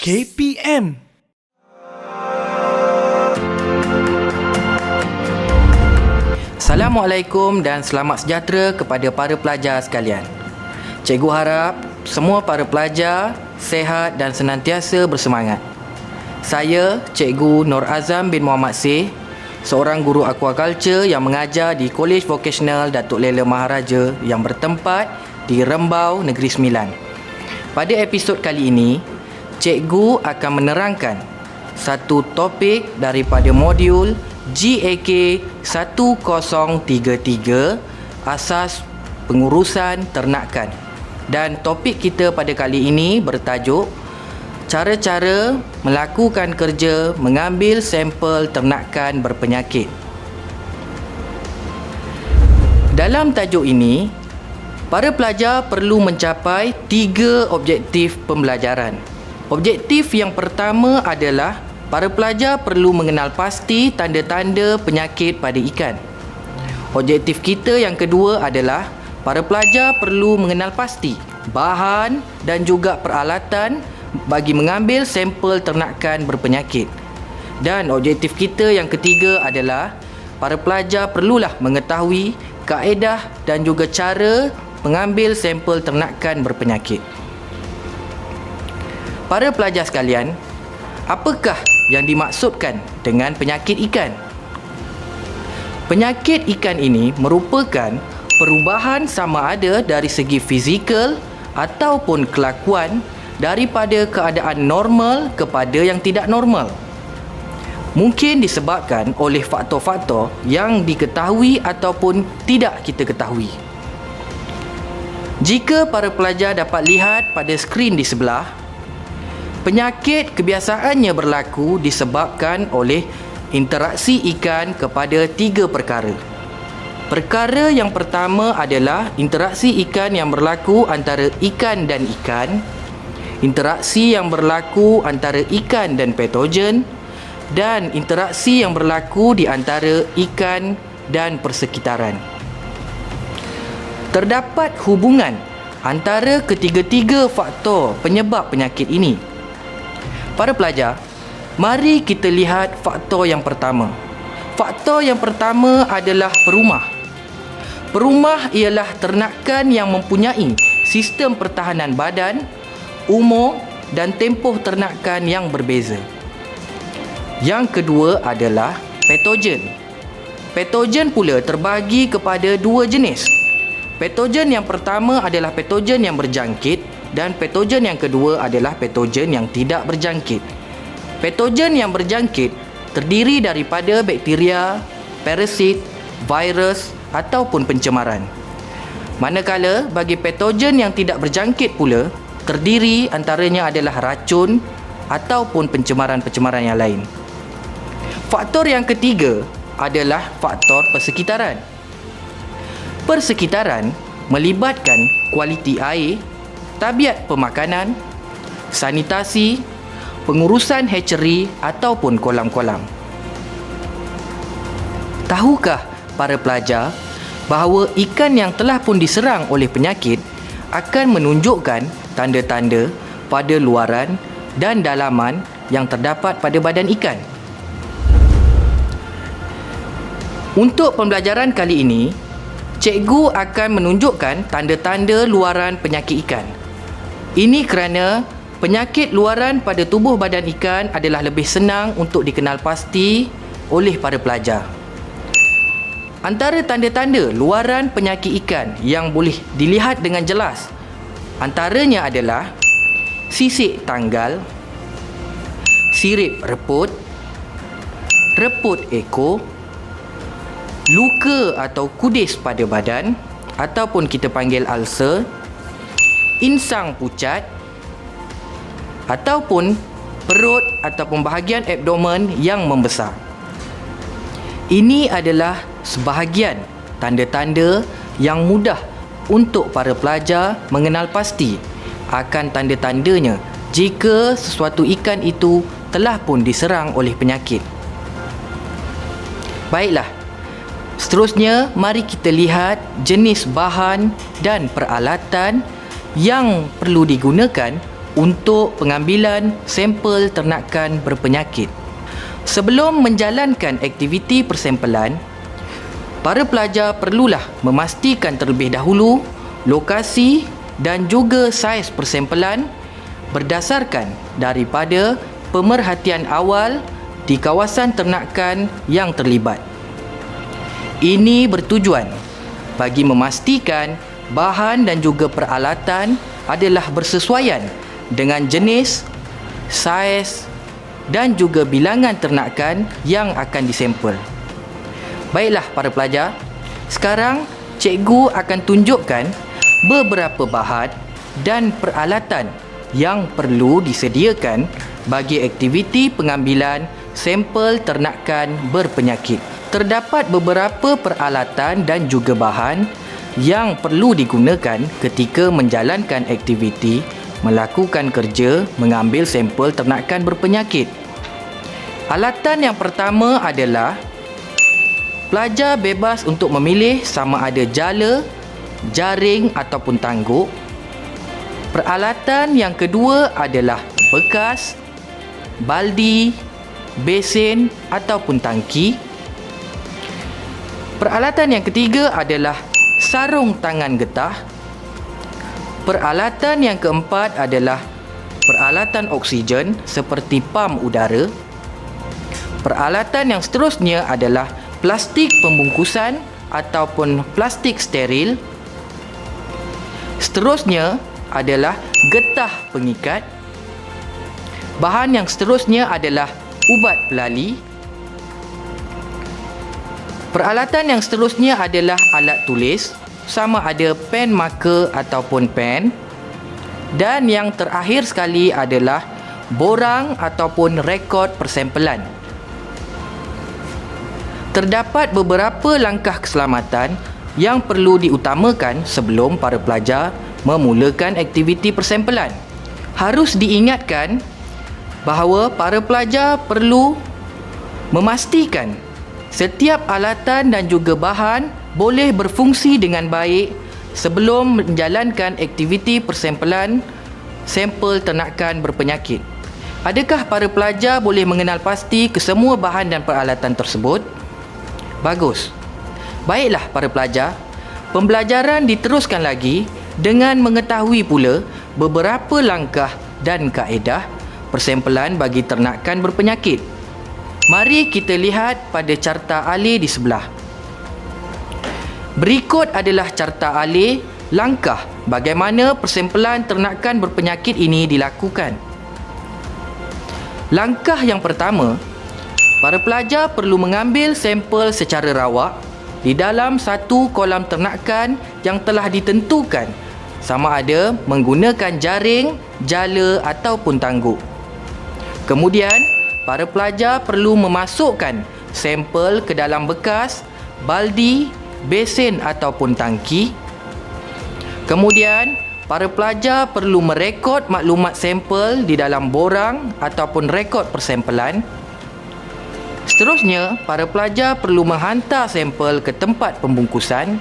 KPM. Assalamualaikum dan selamat sejahtera kepada para pelajar sekalian. Cikgu harap semua para pelajar sihat dan senantiasa bersemangat. Saya Cikgu Nur Azam bin Muhammad Seh, seorang guru aquaculture yang mengajar di Kolej Vocational Datuk Lela Maharaja yang bertempat di Rembau, Negeri Sembilan. Pada episod kali ini, cikgu akan menerangkan satu topik daripada modul GAK 1033, Asas Pengurusan Ternakan. Dan topik kita pada kali ini bertajuk cara-cara melakukan kerja mengambil sampel ternakan berpenyakit. Dalam tajuk ini, para pelajar perlu mencapai 3 objektif pembelajaran. Objektif yang pertama adalah para pelajar perlu mengenal pasti tanda-tanda penyakit pada ikan. Objektif kita yang kedua adalah para pelajar perlu mengenal pasti bahan dan juga peralatan bagi mengambil sampel ternakan berpenyakit. Dan objektif kita yang ketiga adalah para pelajar perlulah mengetahui kaedah dan juga cara mengambil sampel ternakan berpenyakit. Para pelajar sekalian, apakah yang dimaksudkan dengan penyakit ikan? Penyakit ikan ini merupakan perubahan sama ada dari segi fizikal ataupun kelakuan daripada keadaan normal kepada yang tidak normal. Mungkin disebabkan oleh faktor-faktor yang diketahui ataupun tidak kita ketahui. Jika para pelajar dapat lihat pada skrin di sebelah, penyakit kebiasaannya berlaku disebabkan oleh interaksi ikan kepada 3 perkara. Perkara yang pertama adalah interaksi ikan yang berlaku antara ikan dan ikan, interaksi yang berlaku antara ikan dan patogen, dan interaksi yang berlaku di antara ikan dan persekitaran. Terdapat hubungan antara ketiga-tiga faktor penyebab penyakit ini. Para pelajar, mari kita lihat faktor yang pertama. Faktor yang pertama adalah perumah. Perumah ialah ternakan yang mempunyai sistem pertahanan badan, umur dan tempoh ternakan yang berbeza. Yang kedua adalah patogen. Patogen pula terbagi kepada 2 jenis. Patogen yang pertama adalah patogen yang berjangkit dan patogen yang kedua adalah patogen yang tidak berjangkit. Patogen yang berjangkit terdiri daripada bakteria, parasit, virus ataupun pencemaran. Manakala bagi patogen yang tidak berjangkit pula terdiri antaranya adalah racun ataupun pencemaran-pencemaran yang lain. Faktor yang ketiga adalah faktor persekitaran. Persekitaran melibatkan kualiti air, tabiat pemakanan, sanitasi, pengurusan hatchery ataupun kolam-kolam. Tahukah para pelajar bahawa ikan yang telah pun diserang oleh penyakit akan menunjukkan tanda-tanda pada luaran dan dalaman yang terdapat pada badan ikan? Untuk pembelajaran kali ini, cikgu akan menunjukkan tanda-tanda luaran penyakit ikan. Ini kerana penyakit luaran pada tubuh badan ikan adalah lebih senang untuk dikenal pasti oleh para pelajar. Antara tanda-tanda luaran penyakit ikan yang boleh dilihat dengan jelas antaranya adalah sisik tanggal, sirip reput, reput ekor, luka atau kudis pada badan ataupun kita panggil ulcer, insang pucat ataupun perut ataupun bahagian abdomen yang membesar. Ini adalah sebahagian tanda-tanda yang mudah untuk para pelajar mengenal pasti akan tanda-tandanya jika sesuatu ikan itu telah pun diserang oleh penyakit. Baiklah, seterusnya mari kita lihat jenis bahan dan peralatan yang perlu digunakan untuk pengambilan sampel ternakan berpenyakit. Sebelum menjalankan aktiviti persempelan, para pelajar perlulah memastikan terlebih dahulu lokasi dan juga saiz persempelan berdasarkan daripada pemerhatian awal di kawasan ternakan yang terlibat. Ini bertujuan bagi memastikan bahan dan juga peralatan adalah bersesuaian dengan jenis, saiz dan juga bilangan ternakan yang akan disampel. Baiklah para pelajar, sekarang cikgu akan tunjukkan beberapa bahan dan peralatan yang perlu disediakan bagi aktiviti pengambilan sampel ternakan berpenyakit. Terdapat beberapa peralatan dan juga bahan yang perlu digunakan ketika menjalankan aktiviti melakukan kerja mengambil sampel ternakan berpenyakit. Alatan yang pertama adalah pelajar bebas untuk memilih sama ada jala, jaring ataupun tangguk. Peralatan yang kedua adalah bekas, baldi, besen ataupun tangki. Peralatan yang ketiga adalah sarung tangan getah. Peralatan yang keempat adalah peralatan oksigen seperti pam udara. Peralatan yang seterusnya adalah plastik pembungkusan ataupun plastik steril. Seterusnya adalah getah pengikat. Bahan yang seterusnya adalah ubat pelali. Peralatan yang seterusnya adalah alat tulis, sama ada pen marker ataupun pen. Dan yang terakhir sekali adalah borang ataupun rekod persempelan. Terdapat beberapa langkah keselamatan yang perlu diutamakan sebelum para pelajar memulakan aktiviti persempelan. Harus diingatkan bahawa para pelajar perlu memastikan setiap alatan dan juga bahan boleh berfungsi dengan baik sebelum menjalankan aktiviti persempelan sampel ternakan berpenyakit. Adakah para pelajar boleh mengenal pasti kesemua bahan dan peralatan tersebut? Bagus. Baiklah para pelajar, pembelajaran diteruskan lagi dengan mengetahui pula beberapa langkah dan kaedah persempelan bagi ternakan berpenyakit. Mari kita lihat pada carta alih di sebelah. Berikut adalah carta alih langkah bagaimana persempelan ternakan berpenyakit ini dilakukan. Langkah yang pertama, para pelajar perlu mengambil sampel secara rawak di dalam satu kolam ternakan yang telah ditentukan, sama ada menggunakan jaring, jala ataupun tangguk. Kemudian, para pelajar perlu memasukkan sampel ke dalam bekas, baldi, besen ataupun tangki. Kemudian, para pelajar perlu merekod maklumat sampel di dalam borang ataupun rekod persempelan. Seterusnya, para pelajar perlu menghantar sampel ke tempat pembungkusan.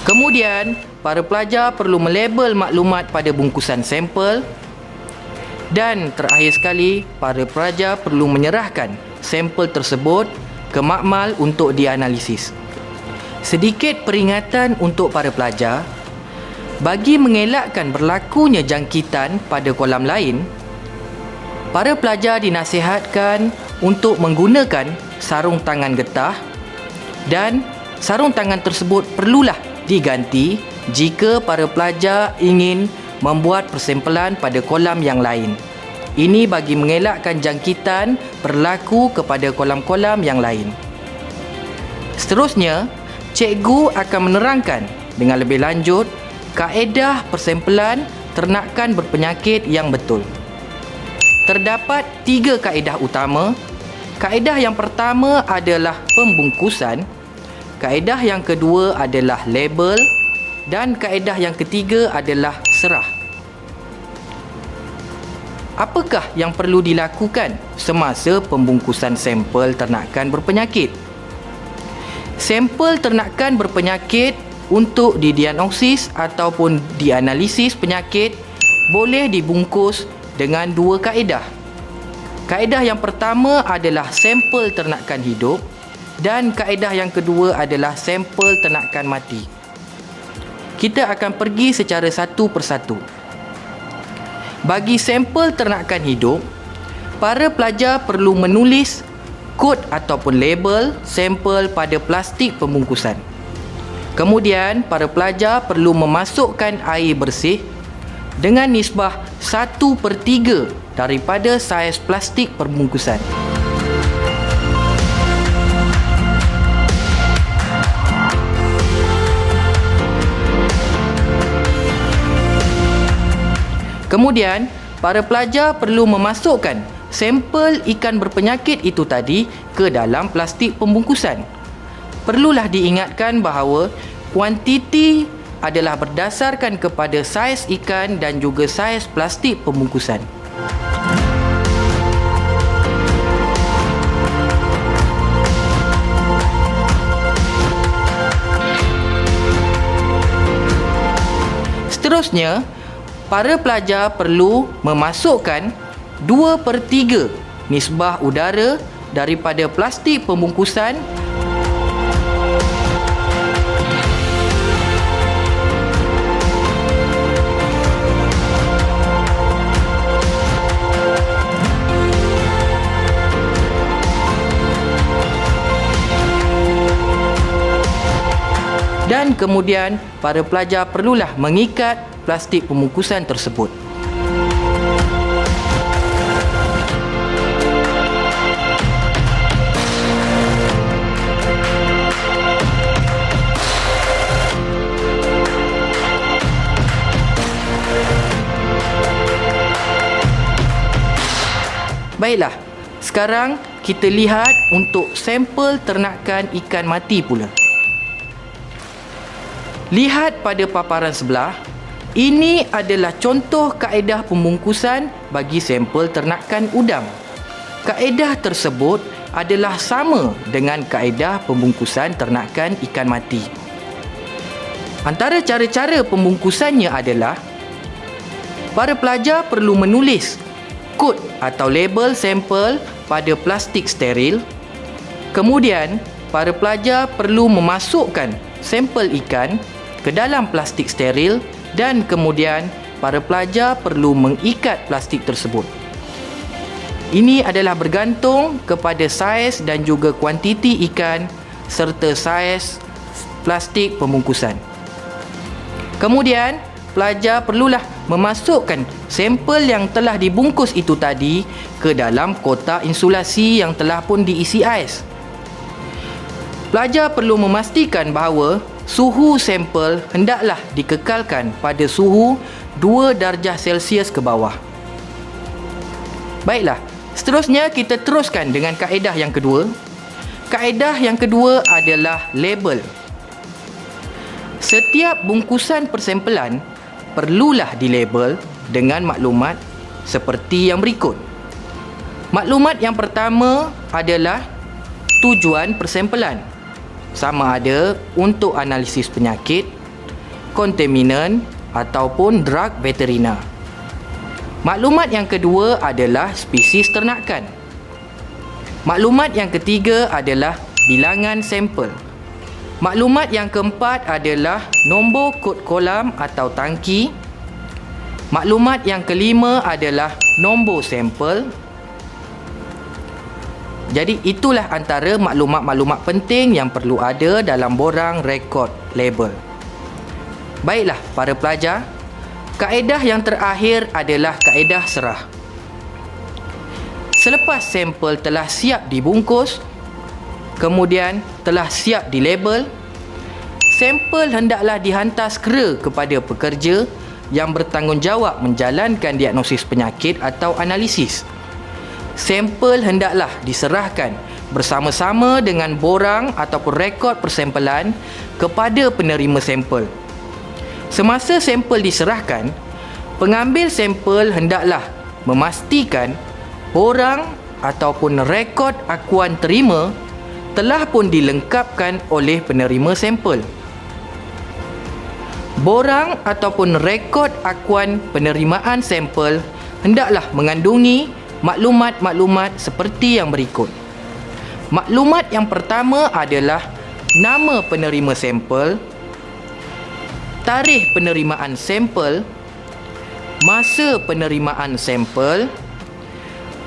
Kemudian, para pelajar perlu melabel maklumat pada bungkusan sampel. Dan terakhir sekali, para pelajar perlu menyerahkan sampel tersebut ke makmal untuk dianalisis. Sedikit peringatan untuk para pelajar, bagi mengelakkan berlakunya jangkitan pada kolam lain, para pelajar dinasihatkan untuk menggunakan sarung tangan getah dan sarung tangan tersebut perlulah diganti jika para pelajar ingin membuat persempelan pada kolam yang lain. Ini bagi mengelakkan jangkitan berlaku kepada kolam-kolam yang lain. Seterusnya, cikgu akan menerangkan dengan lebih lanjut kaedah persempelan ternakan berpenyakit yang betul. Terdapat 3 kaedah utama. Kaedah yang pertama adalah pembungkusan. Kaedah yang kedua adalah label. Dan kaedah yang ketiga adalah serah. Apakah yang perlu dilakukan semasa pembungkusan sampel ternakan berpenyakit? Sampel ternakan berpenyakit untuk didiagnosis ataupun dianalisis penyakit boleh dibungkus dengan dua kaedah. Kaedah yang pertama adalah sampel ternakan hidup dan kaedah yang kedua adalah sampel ternakan mati. Kita akan pergi secara satu persatu. Bagi sampel ternakan hidup, para pelajar perlu menulis kod ataupun label sampel pada plastik pembungkusan. Kemudian, para pelajar perlu memasukkan air bersih dengan nisbah 1/3 daripada saiz plastik perbungkusan. Kemudian, para pelajar perlu memasukkan sampel ikan berpenyakit itu tadi ke dalam plastik pembungkusan. Perlulah diingatkan bahawa kuantiti adalah berdasarkan kepada saiz ikan dan juga saiz plastik pembungkusan. Seterusnya, para pelajar perlu memasukkan 2/3 nisbah udara daripada plastik pembungkusan dan kemudian para pelajar perlulah mengikat plastik pembungkusan tersebut. Baiklah, sekarang kita lihat untuk sampel ternakan ikan mati pula. Lihat pada paparan sebelah, ini adalah contoh kaedah pembungkusan bagi sampel ternakan udang. Kaedah tersebut adalah sama dengan kaedah pembungkusan ternakan ikan mati. Antara cara-cara pembungkusannya adalah para pelajar perlu menulis kod atau label sampel pada plastik steril. Kemudian, para pelajar perlu memasukkan sampel ikan ke dalam plastik steril dan kemudian para pelajar perlu mengikat plastik tersebut. Ini adalah bergantung kepada saiz dan juga kuantiti ikan serta saiz plastik pembungkusan. Kemudian, pelajar perlulah memasukkan sampel yang telah dibungkus itu tadi ke dalam kotak insulasi yang telah pun diisi ais. Pelajar perlu memastikan bahawa suhu sampel hendaklah dikekalkan pada suhu 2 darjah Celsius ke bawah. Baiklah, seterusnya kita teruskan dengan kaedah yang kedua. Kaedah yang kedua adalah label. Setiap bungkusan persempelan perlulah dilabel dengan maklumat seperti yang berikut. Maklumat yang pertama adalah tujuan persempelan, sama ada untuk analisis penyakit, kontaminan ataupun drug veterina. Maklumat yang kedua adalah spesies ternakan. Maklumat yang ketiga adalah bilangan sampel. Maklumat yang keempat adalah nombor kod kolam atau tangki. Maklumat yang kelima adalah nombor sampel. Jadi itulah antara maklumat-maklumat penting yang perlu ada dalam borang rekod label. Baiklah para pelajar, kaedah yang terakhir adalah kaedah serah. Selepas sampel telah siap dibungkus, kemudian telah siap dilabel, sampel hendaklah dihantar segera kepada pekerja yang bertanggungjawab menjalankan diagnosis penyakit atau analisis. Sampel hendaklah diserahkan bersama-sama dengan borang ataupun rekod persempelan kepada penerima sampel. Semasa sampel diserahkan, pengambil sampel hendaklah memastikan borang ataupun rekod akuan terima telah pun dilengkapkan oleh penerima sampel. Borang ataupun rekod akuan penerimaan sampel hendaklah mengandungi maklumat-maklumat seperti yang berikut. Maklumat yang pertama adalah nama penerima sampel, tarikh penerimaan sampel, masa penerimaan sampel,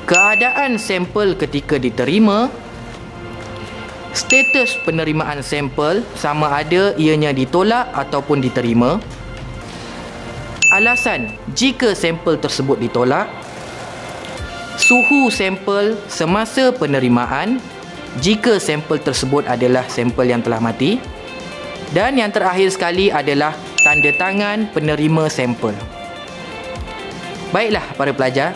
keadaan sampel ketika diterima, status penerimaan sampel sama ada ianya ditolak ataupun diterima, alasan jika sampel tersebut ditolak, suhu sampel semasa penerimaan jika sampel tersebut adalah sampel yang telah mati, dan yang terakhir sekali adalah tanda tangan penerima sampel. Baiklah para pelajar,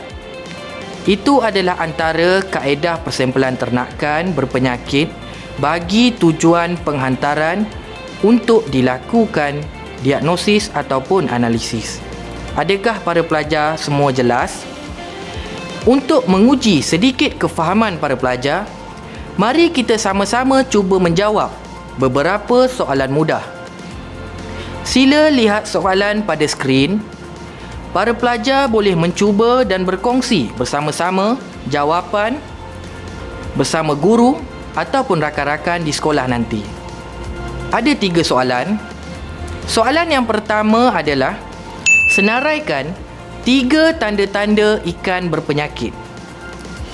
itu adalah antara kaedah persempelan ternakan berpenyakit bagi tujuan penghantaran untuk dilakukan diagnosis ataupun analisis. Adakah para pelajar semua jelas? Untuk menguji sedikit kefahaman para pelajar, mari kita sama-sama cuba menjawab beberapa soalan mudah. Sila lihat soalan pada skrin. Para pelajar boleh mencuba dan berkongsi bersama-sama jawapan bersama guru ataupun rakan-rakan di sekolah nanti. Ada 3 soalan. Soalan yang pertama adalah senaraikan 3 tanda-tanda ikan berpenyakit.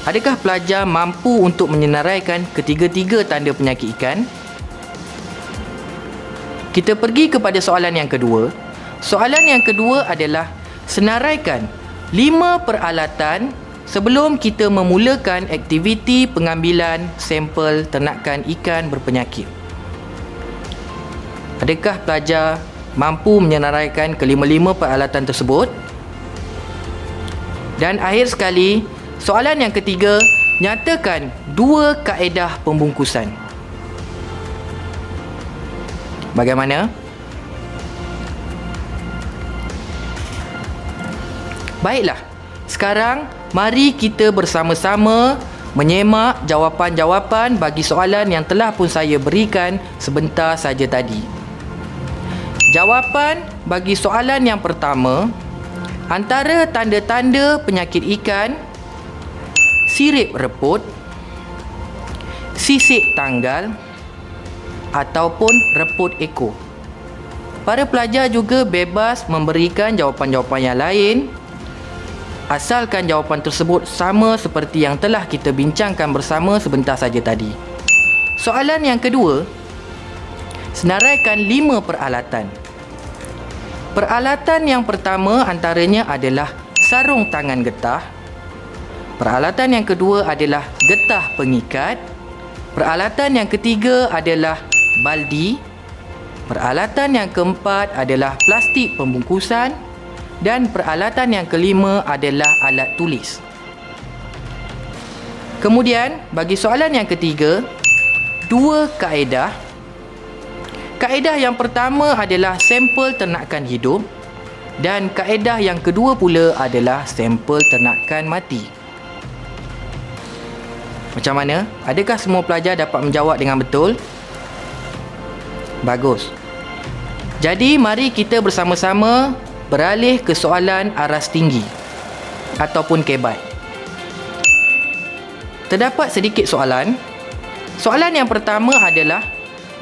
Adakah pelajar mampu untuk menyenaraikan ketiga-tiga tanda penyakit ikan? Kita pergi kepada soalan yang kedua. Soalan yang kedua adalah senaraikan 5 peralatan sebelum kita memulakan aktiviti pengambilan sampel ternakan ikan berpenyakit. Adakah pelajar mampu menyenaraikan kelima-lima peralatan tersebut? Dan akhir sekali, soalan yang ketiga, nyatakan 2 kaedah pembungkusan. Bagaimana? Baiklah, sekarang mari kita bersama-sama menyemak jawapan-jawapan bagi soalan yang telah pun saya berikan sebentar saja tadi. Jawapan bagi soalan yang pertama, antara tanda-tanda penyakit ikan, sirip reput, sisik tanggal ataupun reput ekor. Para pelajar juga bebas memberikan jawapan-jawapan yang lain, asalkan jawapan tersebut sama seperti yang telah kita bincangkan bersama sebentar saja tadi. Soalan yang kedua, senaraikan 5 peralatan. Peralatan yang pertama antaranya adalah sarung tangan getah. Peralatan yang kedua adalah getah pengikat. Peralatan yang ketiga adalah baldi. Peralatan yang keempat adalah plastik pembungkusan. Dan peralatan yang kelima adalah alat tulis. Kemudian, bagi soalan yang ketiga, 2 kaedah. Kaedah yang pertama adalah sampel ternakan hidup dan kaedah yang kedua pula adalah sampel ternakan mati. Macam mana? Adakah semua pelajar dapat menjawab dengan betul? Bagus. Jadi, mari kita bersama-sama beralih ke soalan aras tinggi ataupun kebat. Terdapat sedikit soalan. Soalan yang pertama adalah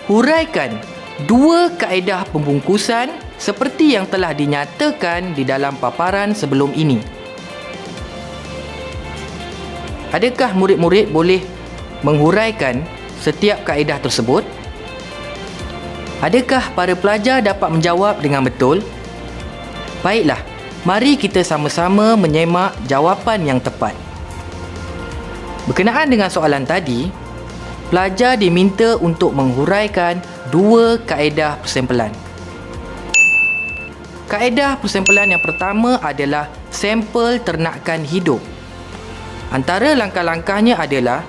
huraikan 2 kaedah pembungkusan seperti yang telah dinyatakan di dalam paparan sebelum ini. Adakah murid-murid boleh menghuraikan setiap kaedah tersebut? Adakah para pelajar dapat menjawab dengan betul? Baiklah, mari kita sama-sama menyemak jawapan yang tepat. Berkenaan dengan soalan tadi, pelajar diminta untuk menghuraikan 2 kaedah persempelan. Kaedah persempelan yang pertama adalah sampel ternakan hidup. Antara langkah-langkahnya adalah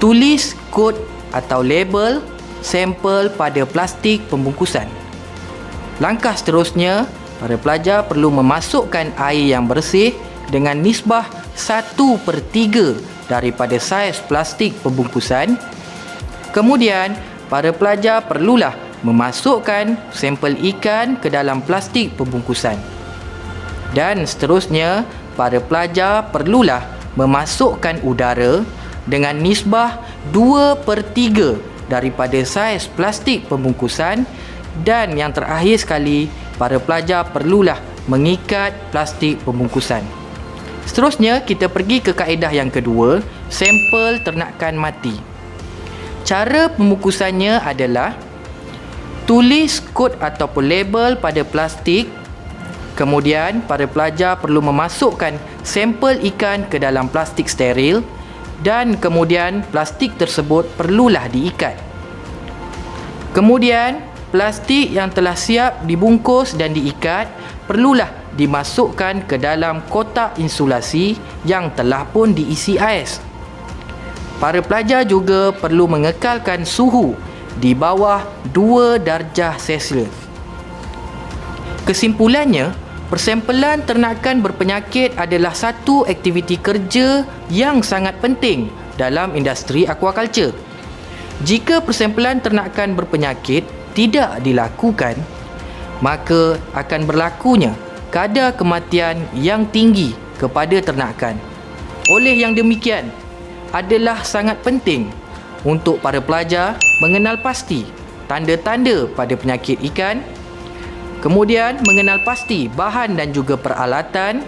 tulis kod atau label sampel pada plastik pembungkusan. Langkah seterusnya, para pelajar perlu memasukkan air yang bersih dengan nisbah 1/3 daripada saiz plastik pembungkusan. Kemudian, para pelajar perlulah memasukkan sampel ikan ke dalam plastik pembungkusan. Dan seterusnya, para pelajar perlulah memasukkan udara dengan nisbah 2/3 daripada saiz plastik pembungkusan. Dan yang terakhir sekali, para pelajar perlulah mengikat plastik pembungkusan. Seterusnya, kita pergi ke kaedah yang kedua, sampel ternakan mati. Cara pembungkusannya adalah tulis kod ataupun label pada plastik. Kemudian, para pelajar perlu memasukkan sampel ikan ke dalam plastik steril dan kemudian plastik tersebut perlulah diikat. Kemudian, plastik yang telah siap dibungkus dan diikat perlulah dimasukkan ke dalam kotak insulasi yang telah pun diisi ais. Para pelajar juga perlu mengekalkan suhu di bawah 2 darjah Celsius. Kesimpulannya, persempelan ternakan berpenyakit adalah satu aktiviti kerja yang sangat penting dalam industri aquaculture. Jika persempelan ternakan berpenyakit tidak dilakukan, maka akan berlakunya kadar kematian yang tinggi kepada ternakan. Oleh yang demikian, adalah sangat penting untuk para pelajar mengenal pasti tanda-tanda pada penyakit ikan, kemudian mengenal pasti bahan dan juga peralatan,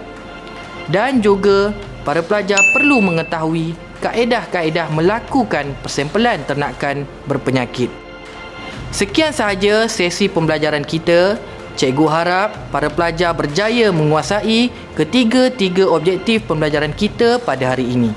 dan juga para pelajar perlu mengetahui kaedah-kaedah melakukan persempelan ternakan berpenyakit. Sekian sahaja sesi pembelajaran kita. Cikgu harap para pelajar berjaya menguasai ketiga-tiga objektif pembelajaran kita pada hari ini.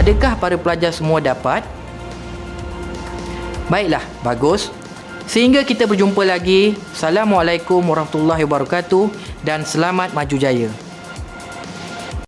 Adakah para pelajar semua dapat? Baiklah, bagus. Sehingga kita berjumpa lagi. Assalamualaikum warahmatullahi wabarakatuh dan selamat maju jaya.